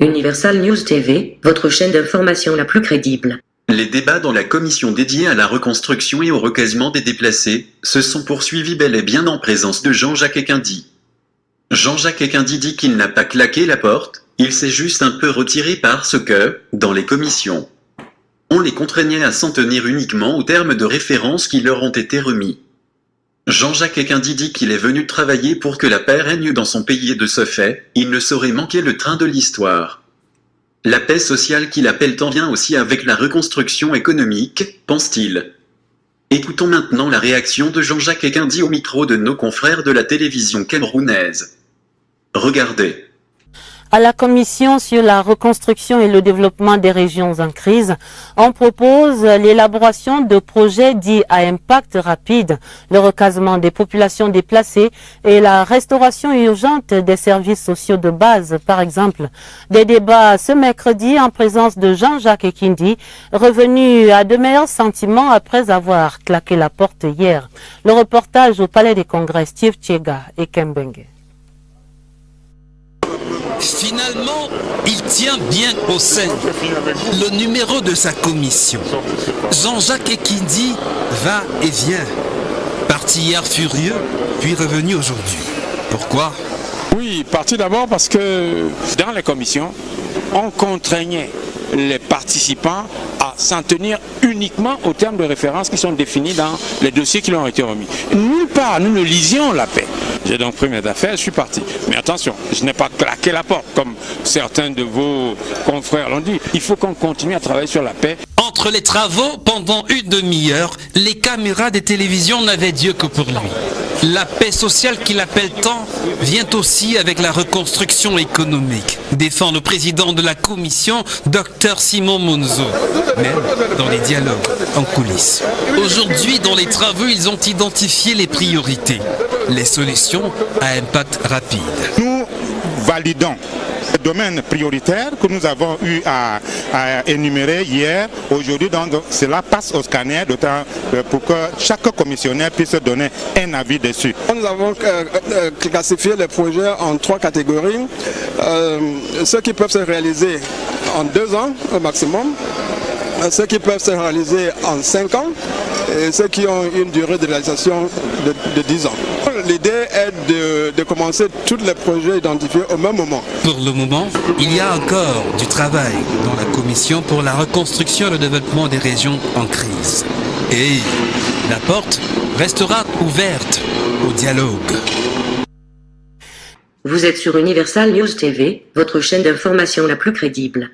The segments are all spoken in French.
Universal News TV, votre chaîne d'information la plus crédible. Les débats dans la commission dédiée à la reconstruction et au recasement des déplacés se sont poursuivis bel et bien en présence de Jean-Jacques Equindy. Jean-Jacques Equindy dit qu'il n'a pas claqué la porte, il s'est juste un peu retiré parce que, dans les commissions, on les contraignait à s'en tenir uniquement aux termes de référence qui leur ont été remis. Jean-Jacques Equindy dit qu'il est venu travailler pour que la paix règne dans son pays et de ce fait, il ne saurait manquer le train de l'histoire. La paix sociale qu'il appelle tant vient aussi avec la reconstruction économique, pense-t-il. Écoutons maintenant la réaction de Jean-Jacques Equindy au micro de nos confrères de la télévision camerounaise. Regardez. À la Commission sur la reconstruction et le développement des régions en crise, on propose l'élaboration de projets dits à impact rapide, le recasement des populations déplacées et la restauration urgente des services sociaux de base, par exemple. Des débats ce mercredi en présence de Jean-Jacques Equindy, revenu à de meilleurs sentiments après avoir claqué la porte hier. Le reportage au Palais des Congrès, Steve Tchega et Kembenge. Finalement, il tient bien au sein le numéro de sa commission. Jean-Jacques Equindy va et vient. Parti hier furieux, puis revenu aujourd'hui. Pourquoi? Oui, parti d'abord parce que dans les commissions, on contraignait les participants à s'en tenir uniquement aux termes de référence qui sont définis dans les dossiers qui leur ont été remis. Nulle part, nous ne lisions la paix. J'ai donc pris mes affaires, je suis parti. Mais attention, je n'ai pas claqué la porte, comme certains de vos confrères l'ont dit. Il faut qu'on continue à travailler sur la paix. Entre les travaux, pendant une demi-heure, les caméras des télévisions n'avaient Dieu que pour lui. La paix sociale qu'il appelle tant vient aussi avec la reconstruction économique, défend le président de la commission, Dr Simon Monzo, même dans les dialogues en coulisses. Aujourd'hui, dans les travaux, ils ont identifié les priorités, les solutions à impact rapide. Nous validons les domaines prioritaires que nous avons eu à énumérer hier. Aujourd'hui, donc, cela passe au scanner pour que chaque commissionnaire puisse donner un avis dessus. Nous avons classifié les projets en 3 catégories. Ceux qui peuvent se réaliser en 2 ans au maximum, ceux qui peuvent se réaliser en 5 ans et ceux qui ont une durée de réalisation de 10 ans. L'idée est de commencer tous les projets identifiés au même moment. Pour le moment, il y a encore du travail dans la commission pour la reconstruction et le développement des régions en crise. Et la porte restera ouverte au dialogue. Vous êtes sur Universal News TV, votre chaîne d'information la plus crédible.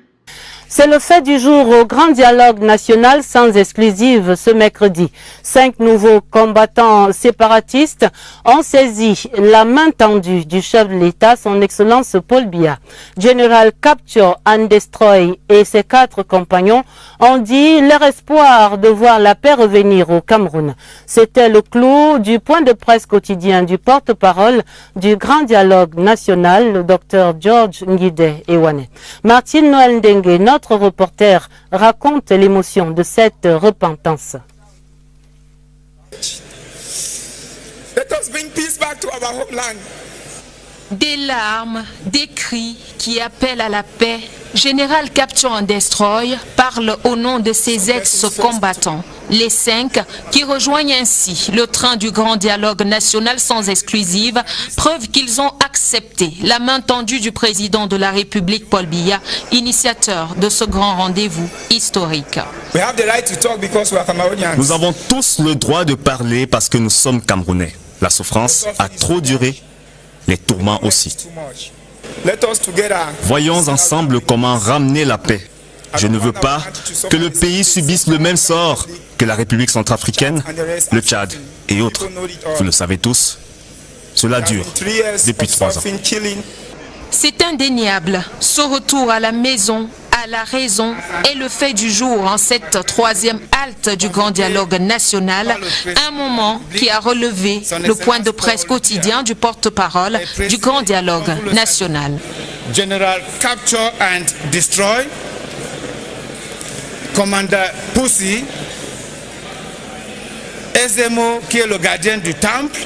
C'est le fait du jour au Grand Dialogue National sans exclusive ce mercredi. 5 nouveaux combattants séparatistes ont saisi la main tendue du chef de l'État, son Excellence Paul Biya. General Capture and Destroy et ses 4 compagnons ont dit leur espoir de voir la paix revenir au Cameroun. C'était le clou du point de presse quotidien du porte-parole du Grand Dialogue National, le Dr George Ngide Ewane. Martine Noël Ndengue, notre reporter, raconte l'émotion de cette repentance. Let us bring peace back to our homeland. Des larmes, des cris qui appellent à la paix. Général Capture and Destroy parle au nom de ses ex-combattants, les 5 qui rejoignent ainsi le train du Grand Dialogue National sans exclusive, preuve qu'ils ont accepté la main tendue du président de la République Paul Biya, initiateur de ce grand rendez-vous historique. Nous avons tous le droit de parler parce que nous sommes Camerounais. La souffrance a trop duré, les tourments aussi. Voyons ensemble comment ramener la paix. Je ne veux pas que le pays subisse le même sort que la République centrafricaine, le Tchad et autres. Vous le savez tous, cela dure depuis 3 ans. C'est indéniable. Ce retour à la maison, à la raison, est le fait du jour en cette 3e halte du Grand Dialogue National, un moment qui a relevé le point de presse quotidien du porte-parole du Grand Dialogue National. General Capture and Destroy, Commandant Pussy, Ezemo qui est le gardien du temple,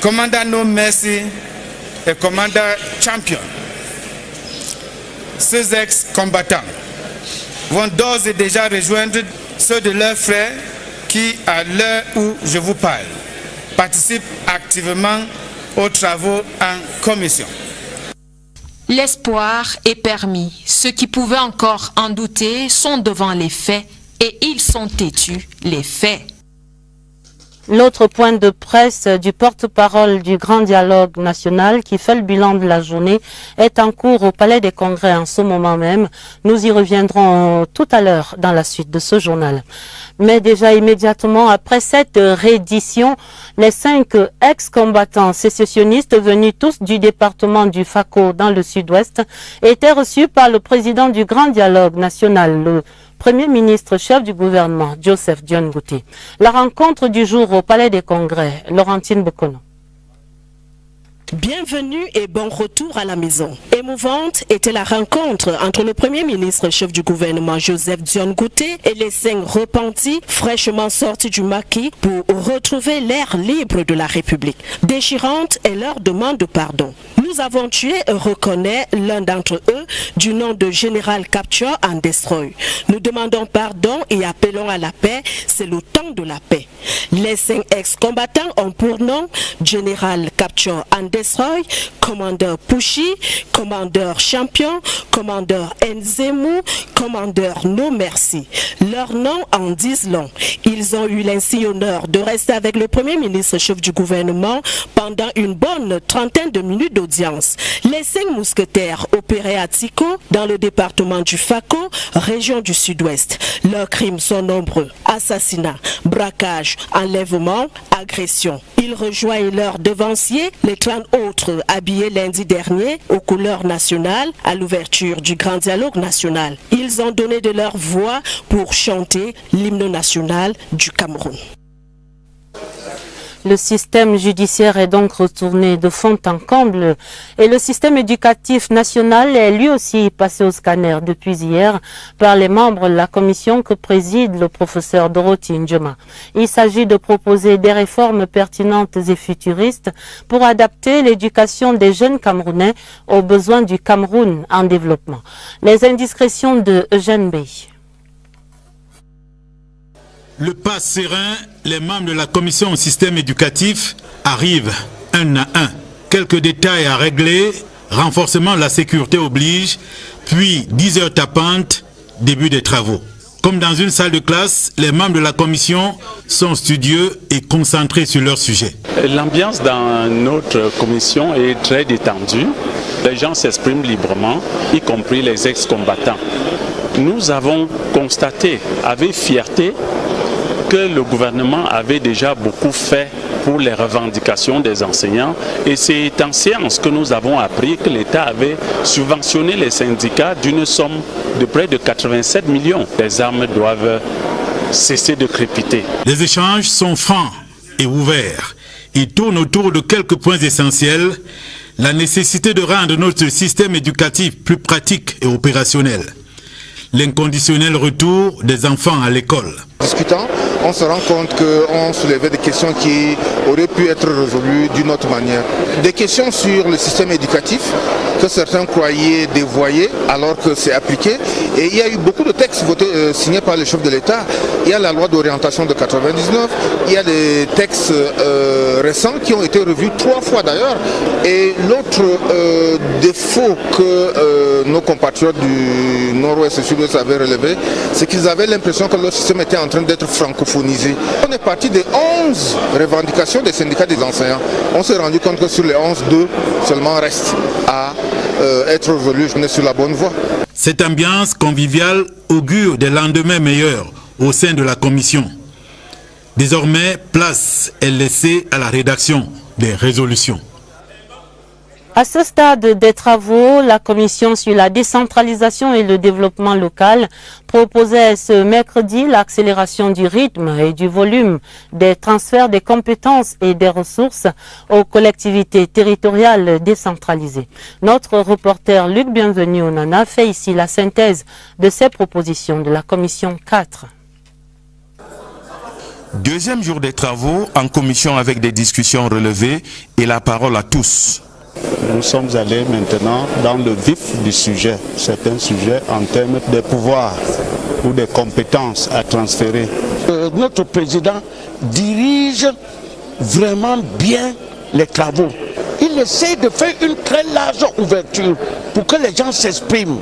Commandant No Mercy et Commandant Champion. ces ex-combattants vont d'ores et déjà rejoindre ceux de leurs frères qui, à l'heure où je vous parle, participent activement aux travaux en commission. L'espoir est permis. Ceux qui pouvaient encore en douter sont devant les faits et ils sont têtus, les faits. L'autre point de presse du porte-parole du Grand Dialogue National qui fait le bilan de la journée est en cours au Palais des Congrès en ce moment même. Nous y reviendrons tout à l'heure dans la suite de ce journal. Mais déjà immédiatement après cette réédition, les 5 ex-combattants sécessionnistes venus tous du département du Fako dans le sud-ouest étaient reçus par le président du Grand Dialogue National, le Premier ministre chef du gouvernement, Joseph Dione Ngouti. La rencontre du jour au Palais des Congrès, Laurentine Bokono. Bienvenue et bon retour à la maison. Émouvante était la rencontre entre le Premier ministre chef du gouvernement Joseph Dione Ngouti et les 5 repentis fraîchement sortis du maquis pour retrouver l'air libre de la République. Déchirante est leur demande de pardon. Nous avons tué, reconnaît l'un d'entre eux du nom de Général Capture and Destroy. Nous demandons pardon et appelons à la paix, c'est le temps de la paix. Les 5 ex-combattants ont pour nom Général Capture and Destroy, commandeur Pouchi, commandeur Champion, commandeur Nzemu, commandeur No Merci. Leurs noms en disent long. Ils ont eu l'insigne honneur de rester avec le Premier ministre chef du gouvernement pendant une bonne trentaine de minutes d'audience. Les 5 mousquetaires opéraient à Tiko, dans le département du Fako, région du sud-ouest. Leurs crimes sont nombreux. Assassinat, braquage, enlèvement, agression. Ils rejoignent leurs devanciers, les 30 autres habillés lundi dernier aux couleurs nationales à l'ouverture du Grand Dialogue National. Ils ont donné de leur voix pour chanter l'hymne national du Cameroun. Le système judiciaire est donc retourné de fond en comble et le système éducatif national est lui aussi passé au scanner depuis hier par les membres de la commission que préside le professeur Dorothy Ndjoma. Il s'agit de proposer des réformes pertinentes et futuristes pour adapter l'éducation des jeunes Camerounais aux besoins du Cameroun en développement. Les indiscrétions de Eugène Bey. Le pas serein, les membres de la commission au système éducatif arrivent un à un. Quelques détails à régler, renforcement de la sécurité oblige, puis 10 heures tapantes, début des travaux. Comme dans une salle de classe, les membres de la commission sont studieux et concentrés sur leur sujet. L'ambiance dans notre commission est très détendue. Les gens s'expriment librement, y compris les ex-combattants. Nous avons constaté avec fierté que le gouvernement avait déjà beaucoup fait pour les revendications des enseignants et c'est en séance que nous avons appris que l'État avait subventionné les syndicats d'une somme de près de 87 millions. Les armes doivent cesser de crépiter. Les échanges sont francs et ouverts. Ils tournent autour de quelques points essentiels. La nécessité de rendre notre système éducatif plus pratique et opérationnel. L'inconditionnel retour des enfants à l'école. Discutant, on se rend compte qu'on soulevait des questions qui auraient pu être résolues d'une autre manière. Des questions sur le système éducatif que certains croyaient dévoyé alors que c'est appliqué. Et il y a eu beaucoup de textes votés, signés par les chefs de l'État. Il y a la loi d'orientation de 99, il y a des textes récents qui ont été revus 3 fois d'ailleurs. Et l'autre défaut que nos compatriotes du nord-ouest et sud-ouest avaient relevé, c'est qu'ils avaient l'impression que leur système était en train d'être francophonisé. On est parti des 11 revendications des syndicats des enseignants. On s'est rendu compte que sur les 11, 2 seulement restent à être résolus. On est sur la bonne voie. Cette ambiance conviviale augure des lendemains meilleurs au sein de la commission. Désormais, place est laissée à la rédaction des résolutions. À ce stade des travaux, la commission sur la décentralisation et le développement local proposait ce mercredi l'accélération du rythme et du volume des transferts des compétences et des ressources aux collectivités territoriales décentralisées. Notre reporter Luc Bienvenu Onana fait ici la synthèse de ces propositions de la commission 4. Deuxième jour des travaux en commission avec des discussions relevées et la parole à tous. Nous sommes allés maintenant dans le vif du sujet. C'est un sujet en termes de pouvoir ou de compétences à transférer. Notre président dirige vraiment bien les travaux. Il essaie de faire une très large ouverture pour que les gens s'expriment.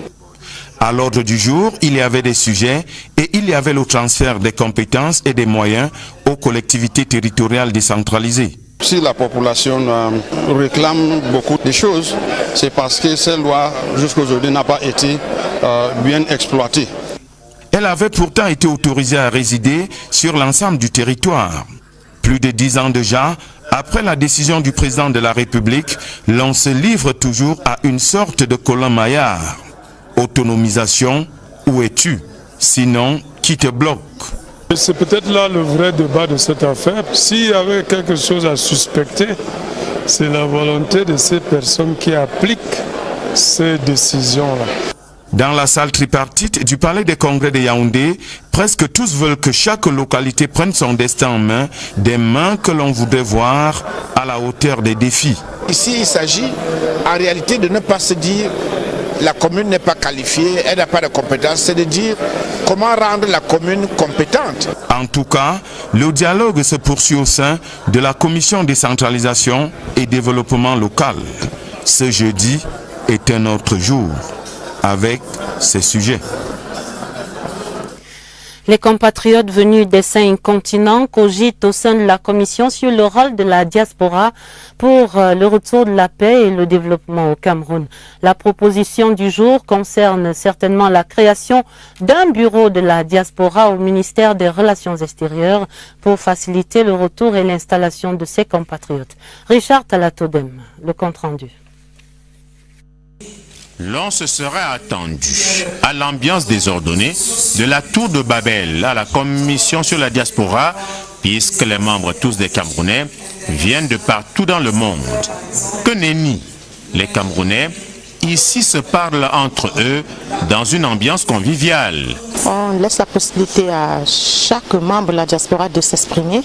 À l'ordre du jour, il y avait des sujets et il y avait le transfert des compétences et des moyens aux collectivités territoriales décentralisées. Si la population réclame beaucoup de choses, c'est parce que cette loi, jusqu'à aujourd'hui, n'a pas été bien exploitée. Elle avait pourtant été autorisée à résider sur l'ensemble du territoire. Plus de 10 ans déjà, après la décision du président de la République, l'on se livre toujours à une sorte de Colin Maillard. Autonomisation, où es-tu? Sinon, qui te bloque? C'est peut-être là le vrai débat de cette affaire. S'il y avait quelque chose à suspecter, c'est la volonté de ces personnes qui appliquent ces décisions-là. Dans la salle tripartite du Palais des Congrès de Yaoundé, presque tous veulent que chaque localité prenne son destin en main, des mains que l'on voudrait voir à la hauteur des défis. Ici, il s'agit en réalité de ne pas se dire la commune n'est pas qualifiée, elle n'a pas de compétences, c'est de dire comment rendre la commune compétente. En tout cas, le dialogue se poursuit au sein de la commission décentralisation et développement local. Ce jeudi est un autre jour avec ces sujets. Les compatriotes venus des 5 continents cogitent au sein de la commission sur le rôle de la diaspora pour le retour de la paix et le développement au Cameroun. La proposition du jour concerne certainement la création d'un bureau de la diaspora au ministère des Relations extérieures pour faciliter le retour et l'installation de ces compatriotes. Richard Talatodem, le compte rendu. L'on se serait attendu à l'ambiance désordonnée de la tour de Babel à la commission sur la diaspora, puisque les membres tous des Camerounais viennent de partout dans le monde. Que nenni, les Camerounais ici se parlent entre eux dans une ambiance conviviale. On laisse la possibilité à chaque membre de la diaspora de s'exprimer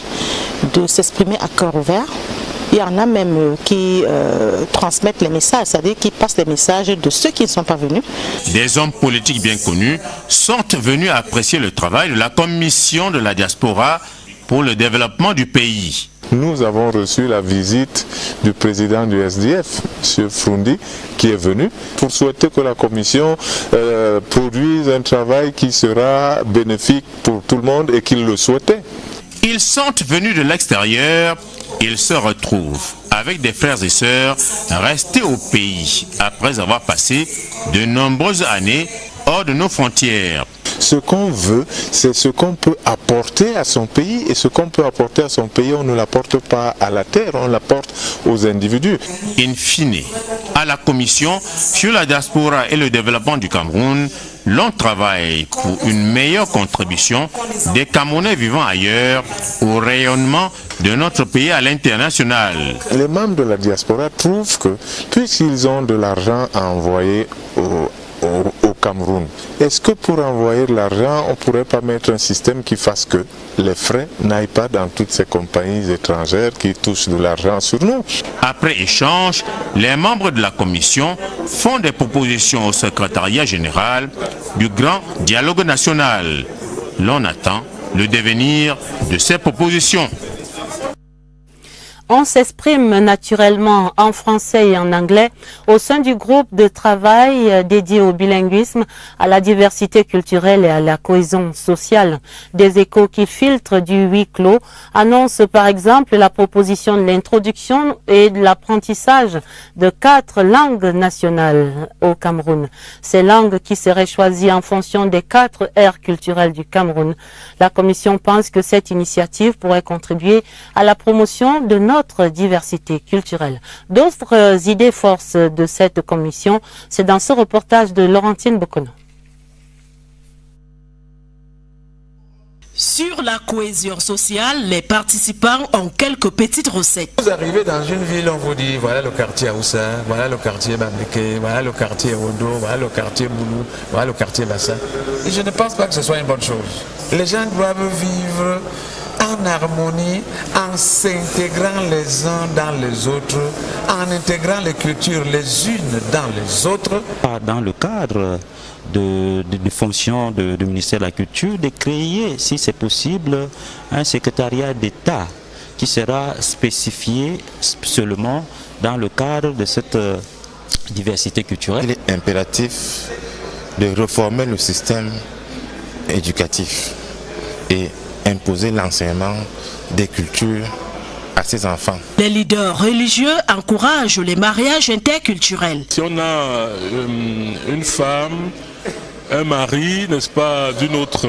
à cœur ouvert. Il y en a même qui transmettent les messages, c'est-à-dire qui passent les messages de ceux qui ne sont pas venus. Des hommes politiques bien connus sont venus apprécier le travail de la commission de la diaspora pour le développement du pays. Nous avons reçu la visite du président du SDF, M. Frundi, qui est venu pour souhaiter que la commission produise un travail qui sera bénéfique pour tout le monde et qu'il le souhaitait. Ils sont venus de l'extérieur, ils se retrouvent avec des frères et sœurs restés au pays après avoir passé de nombreuses années hors de nos frontières. Ce qu'on veut, c'est ce qu'on peut apporter à son pays, et ce qu'on peut apporter à son pays, on ne l'apporte pas à la terre, on l'apporte aux individus. In fine, à la commission sur la diaspora et le développement du Cameroun, l'on travaille pour une meilleure contribution des Camerounais vivant ailleurs au rayonnement de notre pays à l'international. Les membres de la diaspora trouvent que, puisqu'ils ont de l'argent à envoyer au Cameroun, est-ce que pour envoyer de l'argent, on ne pourrait pas mettre un système qui fasse que les frais n'aillent pas dans toutes ces compagnies étrangères qui touchent de l'argent sur nous? Après échange, les membres de la commission font des propositions au secrétariat général du Grand Dialogue National. L'on attend le devenir de ces propositions. On s'exprime naturellement en français et en anglais au sein du groupe de travail dédié au bilinguisme, à la diversité culturelle et à la cohésion sociale. Des échos qui filtrent du huis clos annoncent par exemple la proposition de l'introduction et de l'apprentissage de 4 langues nationales au Cameroun. Ces langues qui seraient choisies en fonction des 4 aires culturelles du Cameroun. La Commission pense que cette initiative pourrait contribuer à la promotion de notre diversité culturelle. D'autres idées forces de cette commission, c'est dans ce reportage de Laurentine Bokono. Sur la cohésion sociale, les participants ont quelques petites recettes. Vous arrivez dans une ville, on vous dit voilà le quartier Aoussa, voilà le quartier Bameke, voilà le quartier Odo, voilà le quartier Boulou, voilà le quartier Bassa. Et je ne pense pas que ce soit une bonne chose. Les gens doivent vivre en harmonie, en s'intégrant les uns dans les autres, en intégrant les cultures les unes dans les autres. Dans le cadre de fonctions du ministère de la Culture, de créer, si c'est possible, un secrétariat d'État qui sera spécifié seulement dans le cadre de cette diversité culturelle. Il est impératif de réformer le système éducatif et imposer l'enseignement des cultures à ses enfants. Les leaders religieux encouragent les mariages interculturels. Si on a une femme, un mari, n'est-ce pas, d'une autre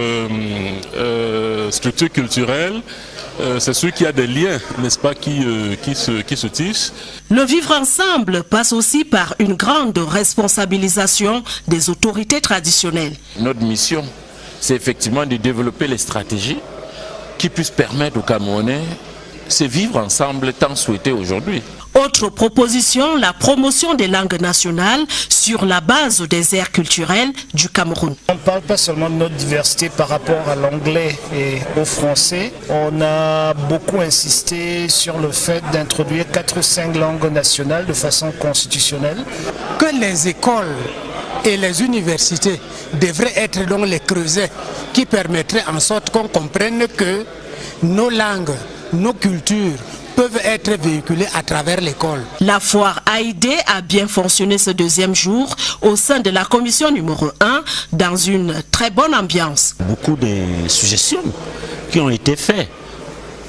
structure culturelle, c'est sûr qu'il y a des liens, n'est-ce pas, qui se tissent. Le vivre ensemble passe aussi par une grande responsabilisation des autorités traditionnelles. Notre mission, c'est effectivement de développer les stratégies qui puissent permettre aux Camerounais de se vivre ensemble tant souhaité aujourd'hui. Autre proposition, la promotion des langues nationales sur la base des aires culturelles du Cameroun. On ne parle pas seulement de notre diversité par rapport à l'anglais et au français. On a beaucoup insisté sur le fait d'introduire 4 ou 5 langues nationales de façon constitutionnelle. Que les écoles et les universités devraient être donc les creusets qui permettraient en sorte qu'on comprenne que nos langues, nos cultures peuvent être véhiculées à travers l'école. La foire AID a bien fonctionné ce deuxième jour au sein de la commission numéro 1 dans une très bonne ambiance. Beaucoup de suggestions qui ont été faites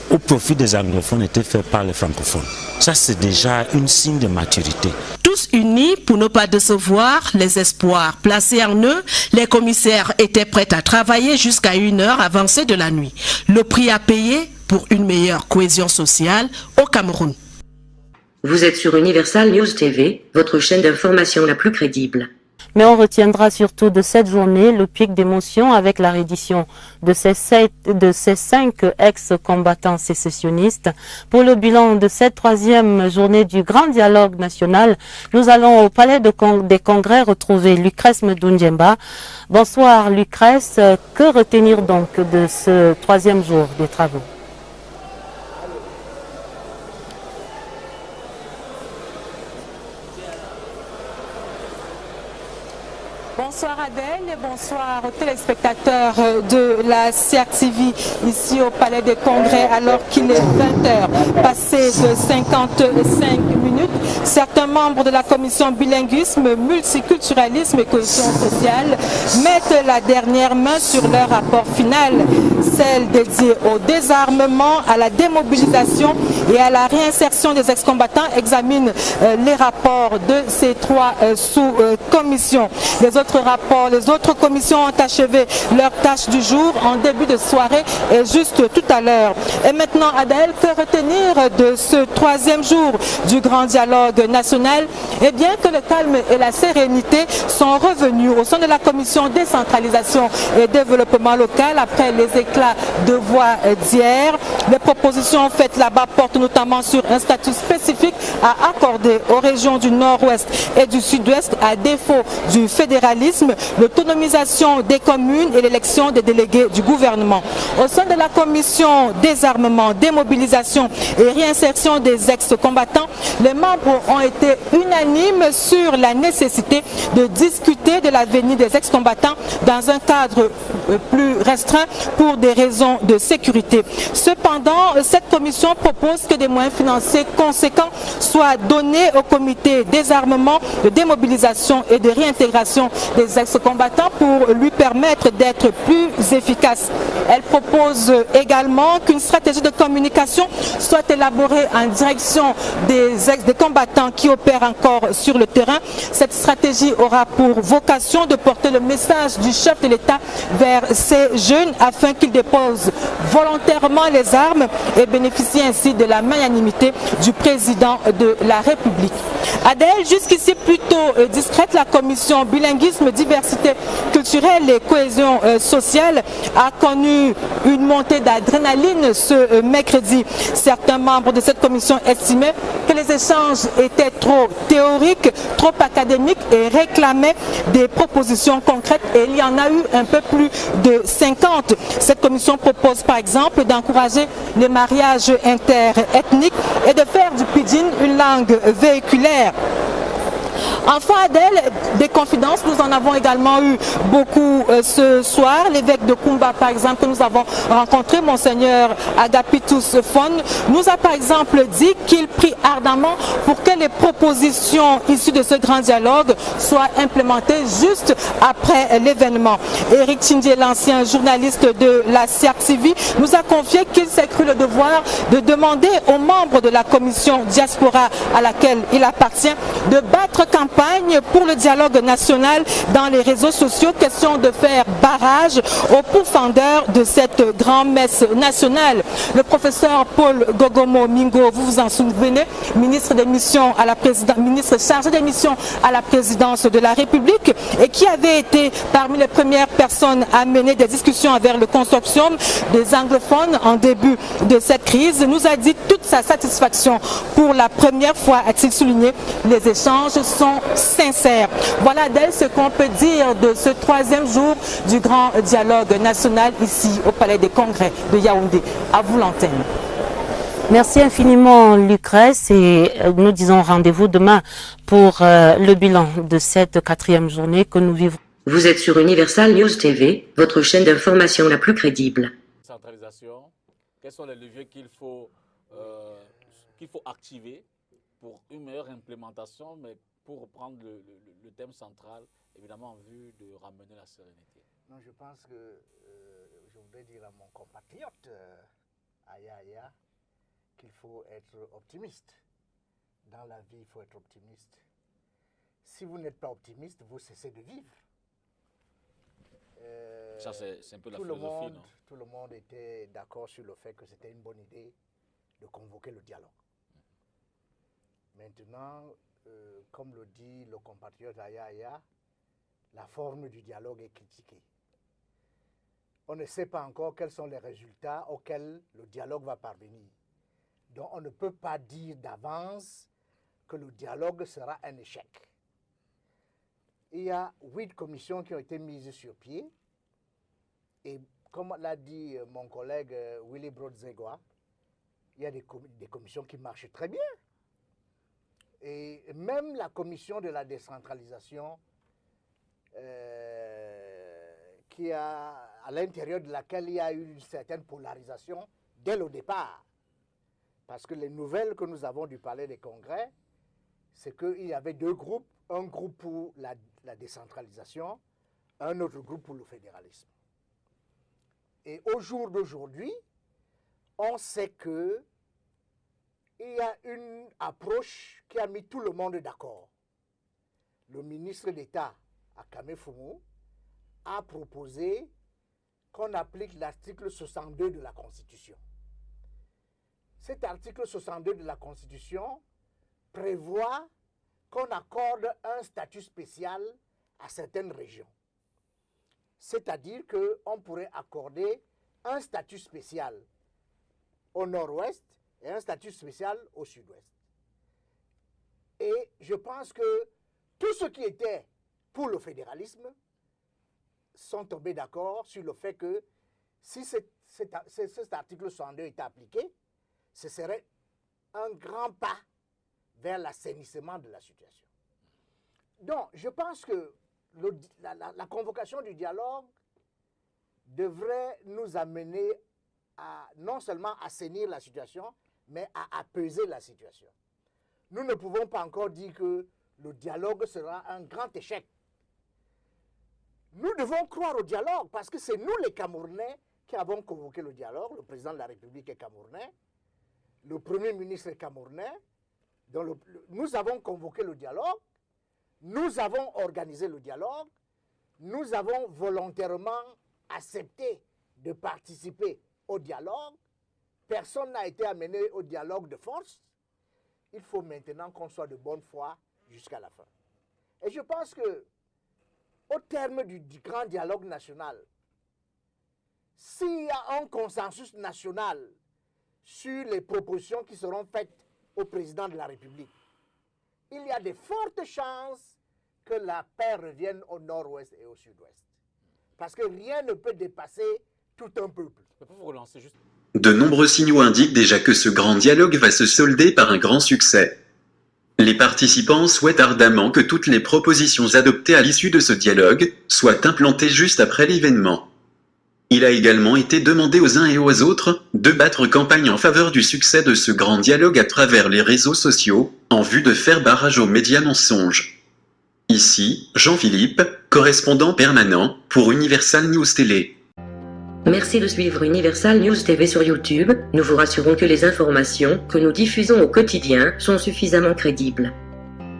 au profit des anglophones étaient faites par les francophones. Ça, c'est déjà un signe de maturité. Tous unis pour ne pas décevoir les espoirs placés en eux, les commissaires étaient prêts à travailler jusqu'à 1h avancée de la nuit. Le prix à payer pour une meilleure cohésion sociale au Cameroun. Vous êtes sur Universal News TV, votre chaîne d'information la plus crédible. Mais on retiendra surtout de cette journée le pic d'émotion avec la reddition de ces 5 ex-combattants sécessionnistes. Pour le bilan de cette 3e journée du Grand Dialogue National, nous allons au Palais des Congrès retrouver Lucrèce Mdoundjemba. Bonsoir Lucrèce, que retenir donc de ce 3e jour des travaux? Bonsoir Adèle et bonsoir aux téléspectateurs de la CRTV ici au Palais des Congrès alors qu'il est 20h passé de 55 minutes. Certains membres de la commission bilinguisme, multiculturalisme et cohésion sociale mettent la dernière main sur leur rapport final, celle dédiée au désarmement, à la démobilisation et à la réinsertion des ex-combattants examine les rapports de ces 3 sous-commissions. Les autres commissions ont achevé leur tâche du jour en début de soirée et juste tout à l'heure. Et maintenant, Adèle, que retenir de ce 3e jour du Grand Dialogue National? Eh bien, que le calme et la sérénité sont revenus au sein de la commission décentralisation et développement local après les éclats de voix d'hier. Les propositions faites là-bas portent notamment sur un statut spécifique à accorder aux régions du Nord-Ouest et du Sud-Ouest à défaut du fédéralisme, l'autonomisation des communes et l'élection des délégués du gouvernement. Au sein de la commission désarmement, démobilisation et réinsertion des ex-combattants, les membres ont été unanimes sur la nécessité de discuter de l'avenir des ex-combattants dans un cadre plus restreint pour des raisons de sécurité. Cependant, cette commission propose que des moyens financiers conséquents soient donnés au comité désarmement, de démobilisation et de réintégration des ex-combattants pour lui permettre d'être plus efficace. Elle propose également qu'une stratégie de communication soit élaborée en direction des combattants qui opèrent encore sur le terrain. Cette stratégie aura pour vocation de porter le message du chef de l'État vers ces jeunes afin qu'ils déposent volontairement les armes et bénéficient ainsi de la magnanimité du président de la République. Adèle, jusqu'ici plutôt discrète, la commission bilinguisme, diversité diversité culturelle et cohésion sociale a connu une montée d'adrénaline ce mercredi. Certains membres de cette commission estimaient que les échanges étaient trop théoriques, trop académiques et réclamaient des propositions concrètes, et il y en a eu un peu plus de 50. Cette commission propose par exemple d'encourager les mariages interethniques et de faire du pidgin une langue véhiculaire. Enfin, Adèle, des confidences, nous en avons également eu beaucoup ce soir. L'évêque de Kumba, par exemple, que nous avons rencontré, Monseigneur Agapitus Fon, nous a par exemple dit qu'il prie ardemment pour que les propositions issues de ce grand dialogue soient implémentées juste après l'événement. Éric Tchindie, l'ancien journaliste de la CRTV, nous a confié qu'il s'est cru le devoir de demander aux membres de la commission diaspora à laquelle il appartient de battre campagne pour le dialogue national dans les réseaux sociaux, question de faire barrage aux pourfendeurs de cette grand-messe nationale. Le professeur Paul Gogomo Mingo, vous vous en souvenez, ministre des missions à la présidence, ministre chargé des missions à la présidence de la République, et qui avait été parmi les premières personnes à mener des discussions avec le consortium des anglophones en début de cette crise, nous a dit toute sa satisfaction. Pour la première fois, a-t-il souligné, les échanges sont sincères. Voilà Adèle ce qu'on peut dire de ce troisième jour du grand dialogue national ici au Palais des Congrès de Yaoundé. À vous l'antenne. Merci infiniment Lucrèce, et nous disons rendez-vous demain pour le bilan de cette 4e journée que nous vivons. Vous êtes sur Universal News TV, votre chaîne d'information la plus crédible. Centralisation, quels sont les leviers qu'il faut activer pour une meilleure implémentation, mais pour reprendre le thème central, évidemment en vue de ramener la sérénité. Non, je pense que je voudrais dire à mon compatriote Aya qu'il faut être optimiste. Dans la vie, il faut être optimiste. Si vous n'êtes pas optimiste, vous cessez de vivre. Ça, c'est un peu la philosophie, non? Tout le monde était d'accord sur le fait que c'était une bonne idée de convoquer le dialogue. Maintenant, comme le dit le compatriote Aya, la forme du dialogue est critiquée. On ne sait pas encore quels sont les résultats auxquels le dialogue va parvenir. Donc on ne peut pas dire d'avance que le dialogue sera un échec. Il y a 8 commissions qui ont été mises sur pied. Et comme l'a dit mon collègue Willy Brodzegwa, il y a des commissions qui marchent très bien. Et même la commission de la décentralisation, à l'intérieur de laquelle il y a eu une certaine polarisation dès le départ. Parce que les nouvelles que nous avons du Palais des Congrès, c'est qu'il y avait 2 groupes, un groupe pour la décentralisation, un autre groupe pour le fédéralisme. Et au jour d'aujourd'hui, on sait que il y a une approche qui a mis tout le monde d'accord. Le ministre d'État, Akame Fumu, a proposé qu'on applique l'article 62 de la Constitution. Cet article 62 de la Constitution prévoit qu'on accorde un statut spécial à certaines régions. C'est-à-dire qu'on pourrait accorder un statut spécial au nord-ouest et un statut spécial au sud-ouest. Et je pense que tous ceux qui étaient pour le fédéralisme sont tombés d'accord sur le fait que si cet article 62 était appliqué, ce serait un grand pas vers l'assainissement de la situation. Donc, je pense que la convocation du dialogue devrait nous amener à non seulement assainir la situation, mais à apaiser la situation. Nous ne pouvons pas encore dire que le dialogue sera un grand échec. Nous devons croire au dialogue parce que c'est nous les Camerounais qui avons convoqué le dialogue. Le président de la République est camerounais, le Premier ministre est camerounais. Donc nous avons convoqué le dialogue, nous avons organisé le dialogue, nous avons volontairement accepté de participer au dialogue. Personne n'a été amené au dialogue de force. Il faut maintenant qu'on soit de bonne foi jusqu'à la fin. Et je pense que au terme du grand dialogue national, s'il y a un consensus national sur les propositions qui seront faites au président de la République, il y a de fortes chances que la paix revienne au nord-ouest et au sud-ouest. Parce que rien ne peut dépasser tout un peuple. De nombreux signaux indiquent déjà que ce grand dialogue va se solder par un grand succès. Les participants souhaitent ardemment que toutes les propositions adoptées à l'issue de ce dialogue soient implantées juste après l'événement. Il a également été demandé aux uns et aux autres de battre campagne en faveur du succès de ce grand dialogue à travers les réseaux sociaux, en vue de faire barrage aux médias mensonges. Ici, Jean-Philippe, correspondant permanent pour Universal News Télé. Merci de suivre Universal News TV sur YouTube. Nous vous rassurons que les informations que nous diffusons au quotidien sont suffisamment crédibles.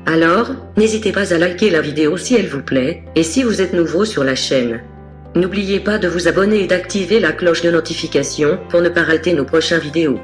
Alors, n'hésitez pas à liker la vidéo si elle vous plaît, et si vous êtes nouveau sur la chaîne. N'oubliez pas de vous abonner et d'activer la cloche de notification pour ne pas rater nos prochaines vidéos.